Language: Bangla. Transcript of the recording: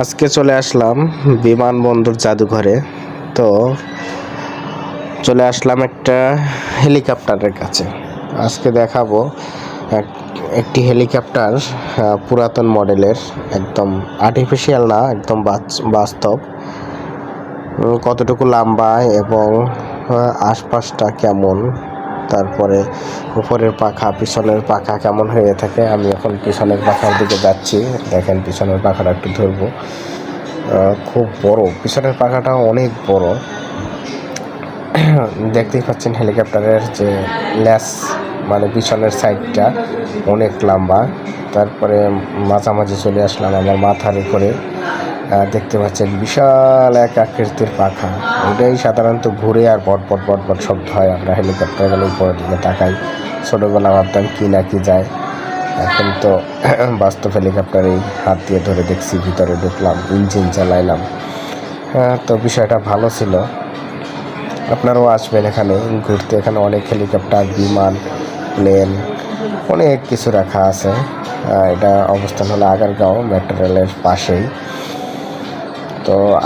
আজকে চলে আসলাম বিমানবন্দর জাদুঘরে। তো চলে আসলাম একটা হেলিকপ্টারের কাছে। আজকে দেখাবো একটি হেলিকপ্টার, পুরাতন মডেলের, একদম আর্টিফিশিয়াল না, একদম বাস্তব। কতটুকু লম্বা এবং আশপাশটা কেমন, তারপরে উপরের পাখা পিছনের পাখা কেমন হয়ে থাকে। আমি এখন পিছনের পাখার দিকে যাচ্ছি। দেখেন পিছনের পাখাটা একটু ধরবো। খুব বড়, পিছনের পাখাটা অনেক বড়। দেখতেই পাচ্ছেন হেলিকপ্টারের যে ল্যাস, মানে পিছনের সাইডটা অনেক লম্বা। তারপরে মাঝামাঝি চলে আসলাম আমার মাথার উপরে। দেখতে পাচ্ছেন বিশাল এক আকৃতির পাখা। ওটাই সাধারণত ঘুরে আর বটবট বটবট শব্দ হয়। আমরা হেলিকপ্টারগুলো উপরের দিকে তাকাই, ছোটোবেলা ভাবতাম কি না কি যায়। এখন তো বাস্তব হেলিকপ্টারেই হাত দিয়ে ধরে দেখছি, ভিতরে ঢুকলাম, ইঞ্জিন চালাইলাম। তো বিষয়টা ভালো ছিল। আপনারাও আসবেন এখানে ঘুরতে। এখানে অনেক হেলিকপ্টার, বিমান, প্লেন, অনেক কিছু রাখা আছে। এটা অবস্থান হলো আগারগাঁও মেট্রো রেলের পাশেই। তো